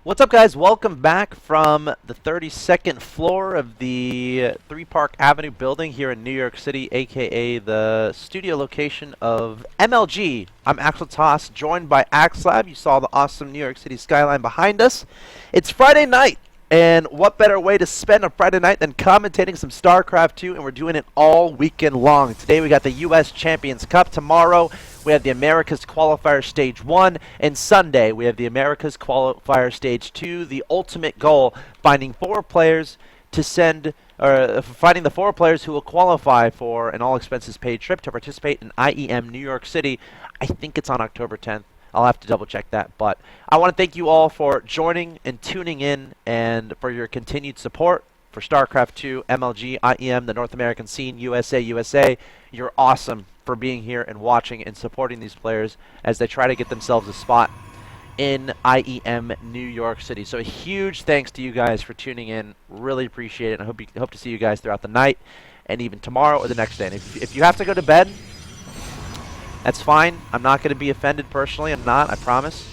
What's up, guys? Welcome back from the 32nd floor of the 3 Park Avenue building here in New York City, aka the studio location of MLG. I'm Axel Toss, joined by Axlab. You saw the awesome New York City skyline behind us. It's Friday night, and what better way to spend a Friday night than commentating some StarCraft 2, and we're doing it all weekend long. Today we got the US Champions Cup. Tomorrow we have the Americas Qualifier Stage 1, and Sunday we have the Americas Qualifier Stage 2, the ultimate goal, finding 4 players to send, or finding the 4 players who will qualify for an all-expenses-paid trip to participate in IEM New York City. I think it's on October 10th. I'll have to double-check that, but I want to thank you all for joining and tuning in and for your continued support for StarCraft 2, MLG, IEM, the North American scene, USA. You're awesome for being here and watching and supporting these players as they try to get themselves a spot in IEM New York City. So a huge thanks to you guys for tuning in. Really appreciate it. I hope to see you guys throughout the night and even tomorrow or the next day. And if you have to go to bed, that's fine. I'm not going to be offended personally. I'm not, I promise.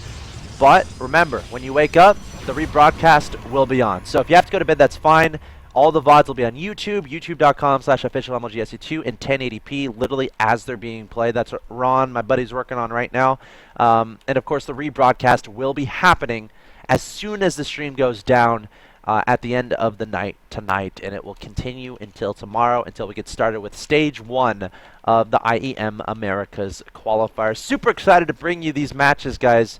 But remember, when you wake up, the rebroadcast will be on. So if you have to go to bed, that's fine. All the VODs will be on YouTube, youtube.com/officialmlgsc2 in 1080p, literally as they're being played. That's what Ron, my buddy's working on right now. And of course, the rebroadcast will be happening as soon as the stream goes down at the end of the night tonight, and it will continue until tomorrow, until we get started with Stage 1 of the IEM Americas qualifier. Super excited to bring you these matches, guys.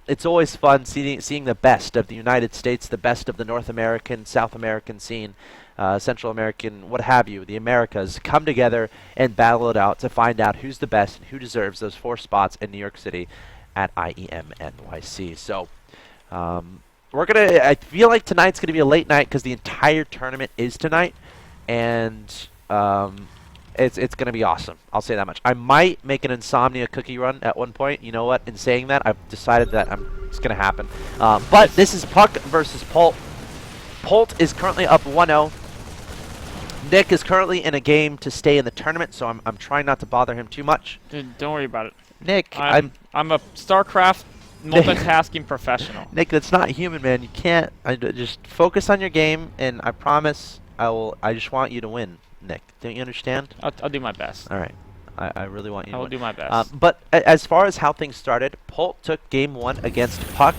It's always fun seeing the best of the United States, the best of the North American, South American scene, Central American, what have you, the Americas, come together and battle it out to find out who's the best and who deserves those 4 spots in New York City at IEM NYC. So, I feel like tonight's going to be a late night because the entire tournament is tonight, and it's going to be awesome. I'll say that much. I might make an Insomnia cookie run at one point. You know what? In saying that, I've decided that it's going to happen. But this is puCK versus Polt. Polt is currently up 1-0. Nick is currently in a game to stay in the tournament, so I'm trying not to bother him too much. Dude, don't worry about it. Nick, I'm a StarCraft multitasking professional. Nick, that's not human, man. You can't. Just focus on your game, and I promise I just want you to win, Nick. Don't you understand? I'll do my best. All right. I really want you to win. I will do my best. But as far as how things started, Polt took game 1 against puCK.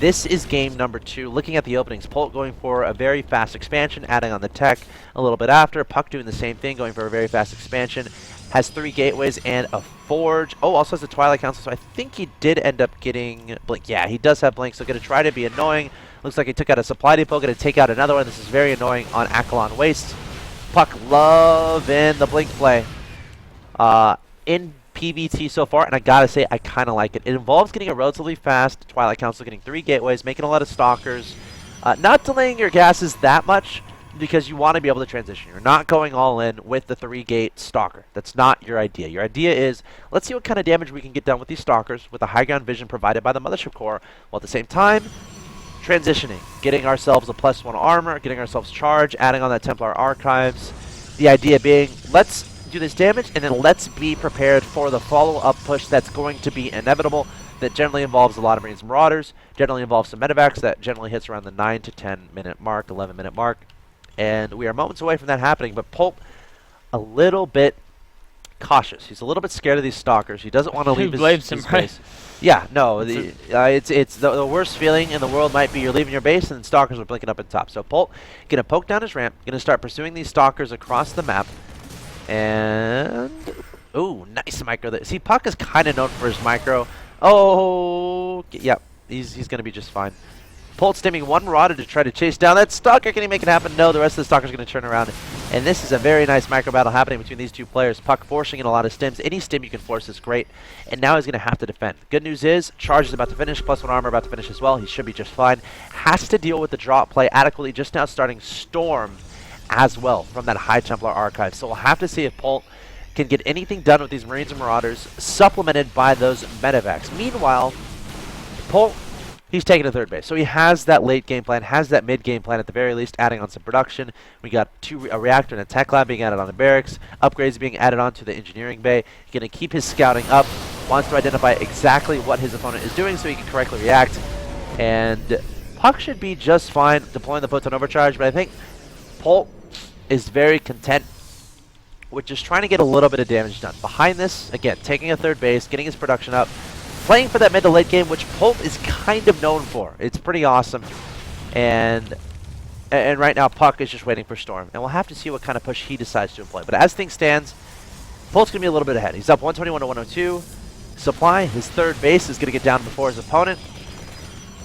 This is game number 2. Looking at the openings, Polt going for a very fast expansion, adding on the tech a little bit after. puCK doing the same thing, going for a very fast expansion. Has 3 gateways and a forge. Oh, also has the Twilight Council, so I think he did end up getting Blink. Yeah, he does have Blink, so going to try to be annoying. Looks like he took out a supply depot, going to take out another one. This is very annoying on Akalon Waste. puCK loving the Blink play in PvT so far, and I gotta say, I kind of like it. It involves getting a relatively fast Twilight Council, getting 3 gateways, making a lot of stalkers, not delaying your gases that much because you want to be able to transition. You're not going all in with the 3-gate stalker. That's not your idea. Your idea is, let's see what kind of damage we can get done with these stalkers with the high ground vision provided by the Mothership Core, while at the same time, transitioning, getting ourselves a +1 armor, getting ourselves charge, adding on that Templar Archives. The idea being, let's do this damage, and then let's be prepared for the follow-up push that's going to be inevitable, that generally involves a lot of Marines and Marauders, generally involves some medevacs, that generally hits around the 9 to 10 minute mark, 11 minute mark, and we are moments away from that happening. But Polt, a little bit cautious. He's a little bit scared of these stalkers. He doesn't want to leave his base. Right? Yeah, no, it's the worst feeling in the world might be you're leaving your base and stalkers are blinking up at the top. So Polt gonna poke down his ramp, gonna start pursuing these stalkers across the map, and ooh, nice micro there. See, puCK is kind of known for his micro. Oh, yep, he's gonna be just fine. Polt stimming 1 Marauder to try to chase down that stalker. Can he make it happen? No, the rest of the stalkers are going to turn around. And this is a very nice micro battle happening between these 2 players. puCK forcing in a lot of stims. Any stim you can force is great. And now he's going to have to defend. Good news is, charge is about to finish. +1 armor about to finish as well. He should be just fine. Has to deal with the drop play adequately. Just now starting Storm as well from that High Templar Archive. So we'll have to see if Polt can get anything done with these Marines and Marauders, supplemented by those medevacs. Meanwhile, Polt, he's taking a 3rd base. So he has that late game plan, has that mid game plan at the very least, adding on some production. We got a reactor and a tech lab being added on the barracks, upgrades being added on to the engineering bay. He's going to keep his scouting up, wants to identify exactly what his opponent is doing so he can correctly react. And puCK should be just fine deploying the Photon Overcharge, but I think Polt is very content with just trying to get a little bit of damage done. Behind this, again, taking a third base, getting his production up, playing for that mid to late game, which Polt is kind of known for. It's pretty awesome. And right now, puCK is just waiting for Storm. And we'll have to see what kind of push he decides to employ. But as things stands, Polt's going to be a little bit ahead. He's up 121 to 102. Supply, his third base, is going to get down before his opponent.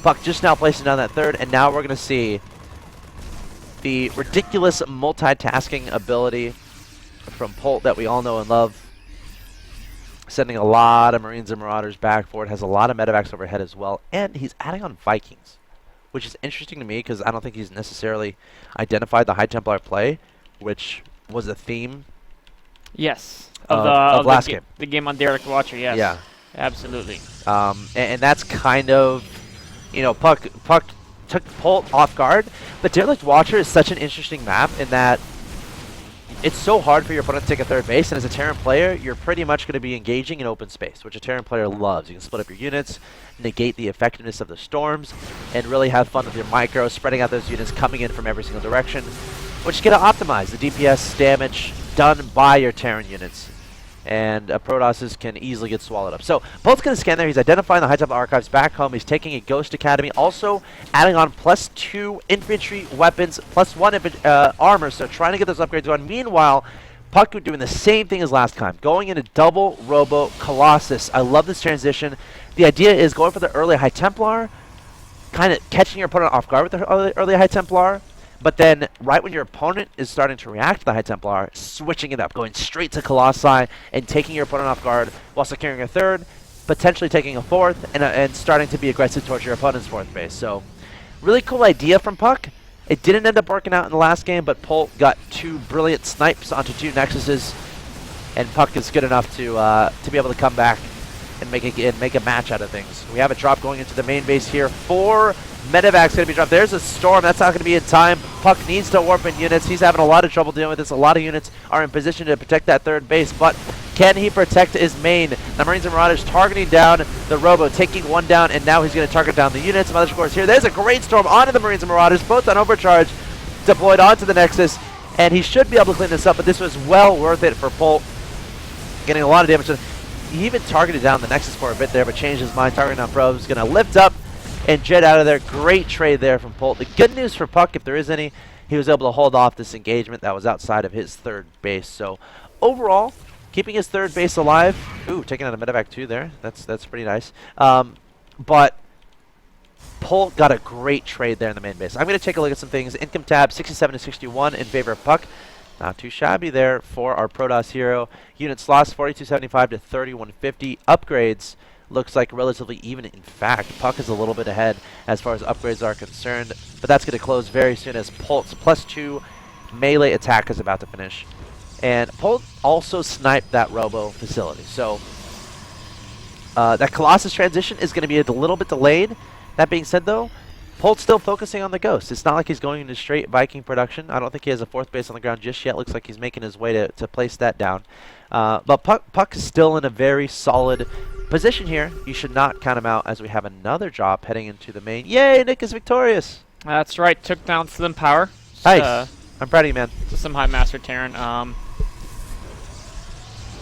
puCK just now placing down that third, and now we're going to see the ridiculous multitasking ability from Polt that we all know and love. Sending a lot of Marines and Marauders back forward, has a lot of medevacs overhead as well, and he's adding on Vikings, which is interesting to me because I don't think he's necessarily identified the High Templar play, which was a theme. Yes. Of last game. The game on Derek Watcher, yes. Yeah. Absolutely. And that's kind of, you know, puCK took Polt off guard, but Derelict Watcher is such an interesting map in that it's so hard for your opponent to take a third base, and as a Terran player, you're pretty much going to be engaging in open space, which a Terran player loves. You can split up your units, negate the effectiveness of the storms, and really have fun with your micro, spreading out those units coming in from every single direction, which is going to optimize the DPS damage done by your Terran units. And Protosses can easily get swallowed up. So Polt's going to scan there. He's identifying the High Templar Archives back home. He's taking a Ghost Academy, also adding on +2 infantry weapons, +1 armor, so trying to get those upgrades on. Meanwhile, puCK doing the same thing as last time, going into double Robo Colossus. I love this transition. The idea is going for the early High Templar, kind of catching your opponent off guard with the early High Templar, but then right when your opponent is starting to react to the High Templar, switching it up, going straight to Colossi and taking your opponent off guard while securing a third, potentially taking a fourth, and starting to be aggressive towards your opponent's fourth base. So really cool idea from puCK. It didn't end up working out in the last game, but Polt got 2 brilliant snipes onto 2 Nexuses, and puCK is good enough to be able to come back and make a match out of things. We have a drop going into the main base here. 4 Medevac's going to be dropped. There's a Storm. That's not going to be in time. puCK needs to warp in units. He's having a lot of trouble dealing with this. A lot of units are in position to protect that third base, but can he protect his main? The Marines and Marauders targeting down the Robo, taking 1 down, and now he's going to target down the units. Mother scores here. There's a great Storm onto the Marines and Marauders, both on overcharge, deployed onto the Nexus, and he should be able to clean this up, but this was well worth it for Polt. Getting a lot of damage. He even targeted down the Nexus for a bit there, but changed his mind, targeting down probes. Going to lift up and jet out of there. Great trade there from Polt. The good news for puCK, if there is any, he was able to hold off this engagement that was outside of his third base. So overall, keeping his third base alive. Ooh, taking out a medevac too there. That's pretty nice. But Polt got a great trade there in the main base. I'm going to take a look at some things. Income tab 67 to 61 in favor of puCK. Not too shabby there for our Protoss hero. Units lost 4275 to 3150. Upgrades looks like relatively even. In fact, puCK is a little bit ahead as far as upgrades are concerned, but that's going to close very soon as Polt's +2 melee attack is about to finish. And Polt also sniped that Robo facility. So that Colossus transition is going to be a little bit delayed. That being said, though, Polt's still focusing on the Ghost. It's not like he's going into straight Viking production. I don't think he has a fourth base on the ground just yet. Looks like he's making his way to place that down. But puCK is still in a very solid position here. You should not count him out as we have another drop heading into the main. Yay, Nick is victorious. That's right. Took down Slim Power. Nice. I'm proud of you, man. To some High Master Terran.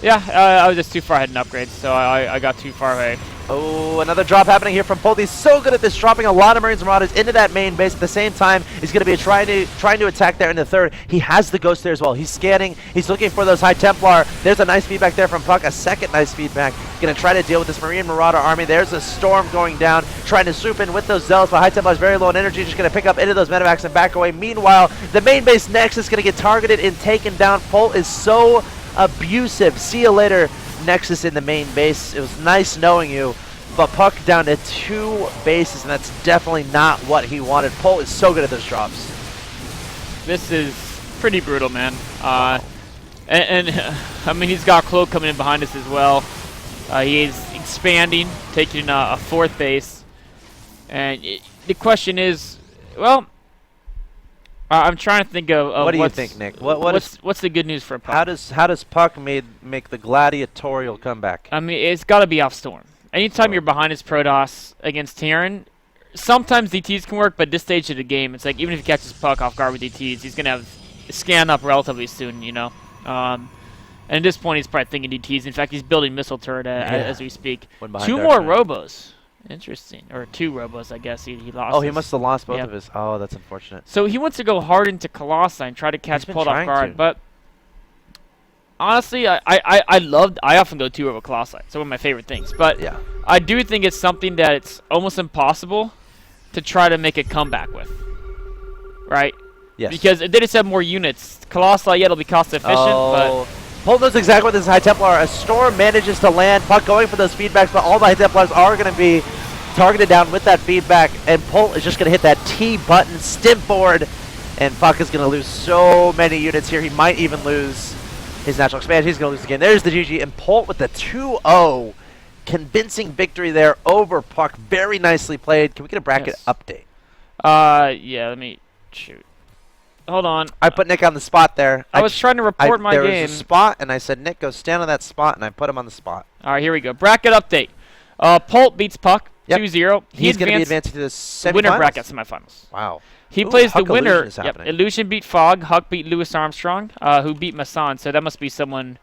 Yeah, I was just too far ahead in upgrades, so I got too far away. Oh, another drop happening here from Polt. He's so good at this, dropping a lot of Marines and Marauders into that main base. At the same time, he's going to be trying to attack there in the third. He has the Ghost there as well. He's scanning. He's looking for those High Templar. There's a nice feedback there from puCK. A second nice feedback. Going to try to deal with this Marine Marauder army. There's a Storm going down, trying to swoop in with those Zealots, but High Templar is very low in energy. Just going to pick up into those medevacs and back away. Meanwhile, the main base Nexus is going to get targeted and taken down. Polt is so abusive. See you later, Nexus in the main base. It was nice knowing you. But puCK down to 2 bases, and that's definitely not what he wanted. Polt is so good at those drops. This is pretty brutal, man. And I mean, he's got Cloak coming in behind us as well. He is expanding, taking a fourth base. And the question is, well, I'm trying to think of what do you think, Nick? What's the good news for puCK? How does puCK make the gladiatorial comeback? I mean, it's got to be off Storm. Anytime you're behind his Protoss against Terran, sometimes DTs can work, but this stage of the game, it's like even if he catches puck off guard with DTs, he's gonna have scan up relatively soon, you know. And at this point, he's probably thinking DTs. In fact, he's building missile turret as we speak. 2 more robos. Interesting. Or 2 robos, I guess. He lost. Oh, he must have lost both of his. Oh, that's unfortunate. So he wants to go hard into Colossi and try to catch Polt off guard. But honestly, I often go 2 robo Colossi. It's one of my favorite things. But yeah. I do think it's something that it's almost impossible to try to make a comeback with. Right? Yes. Because if they just have more units, Colossi, yeah, it'll be cost efficient, but Polt knows exactly what this High Templar. A storm manages to land. Puck going for those feedbacks, but all the High Templars are going to be targeted down with that feedback, and Polt is just going to hit that T button, stim forward, and puck is going to lose so many units here. He might even lose his natural expansion. He's going to lose again. There's the GG, and Polt with the 2-0. Convincing victory there over puck. Very nicely played. Can we get a bracket update? Yeah, let me shoot. Hold on. I put Nick on the spot there. I was trying to report my game. There was a spot, and I said, Nick, go stand on that spot, and I put him on the spot. All right, here we go. Bracket update. Polt beats puck 2-0. He's going to be advancing to the semifinals? Winner bracket semifinals. Wow. He plays the winner. Yep, Illusion beat Fog. Huck beat Louis Armstrong, who beat Masson. So that must be someone,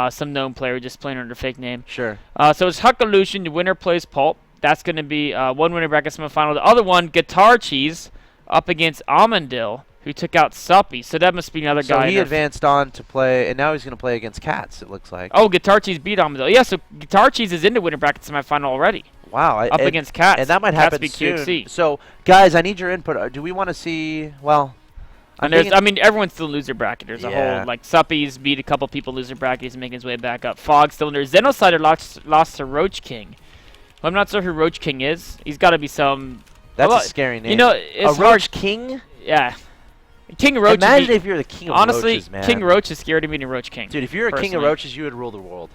some known player just playing under a fake name. Sure. So it's Huck Illusion. The winner plays Polt. That's going to be one winner bracket semifinal. The other one, Guitar Cheese, up against Amandil, who took out Suppy. So that must be another guy. So he advanced on to play, and now he's going to play against Cats, it looks like. Oh, Guitar Cheese beat Amandil. Yeah, so Guitar Cheese is in the winner bracket semifinal already. Wow. Up against Cats. And that might happen soon. QXC. So, guys, I need your input. Do we want to see, well... I mean, everyone's still in loser bracket. There's a whole, like, Suppy's beat a couple people loser bracket. He's making his way back up. Fog's still in there. Xenocider lost to Roach King. Well, I'm not sure who Roach King is. He's got to be some... That's a scary name. You know, it's Roach King? Yeah. King Roach. Imagine if you're the king of roaches, man. King Roach is scared of beating Roach King. Dude, if you're a king of roaches, you would rule the world.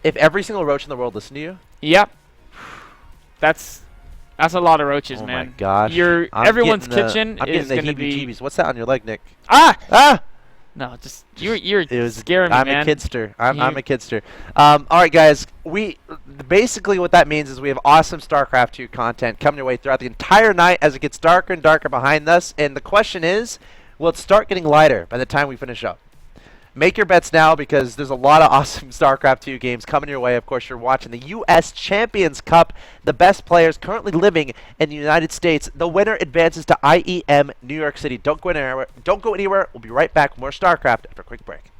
If every single roach in the world listened to you? Yep. That's a lot of roaches, man. Oh my gosh. Everyone's kitchen is going to be... heebie-jeebies. What's that on your leg, Nick? Ah! Ah! No, just you're scaring me, man. I'm a kidster. I'm a kidster. All right, guys. Basically what that means is we have awesome StarCraft 2 content coming your way throughout the entire night as it gets darker and darker behind us. And the question is, will it start getting lighter by the time we finish up? Make your bets now because there's a lot of awesome StarCraft 2 games coming your way. Of course, you're watching the US Champions Cup. The best players currently living in the United States. The winner advances to IEM New York City. Don't go anywhere. We'll be right back with more StarCraft after a quick break.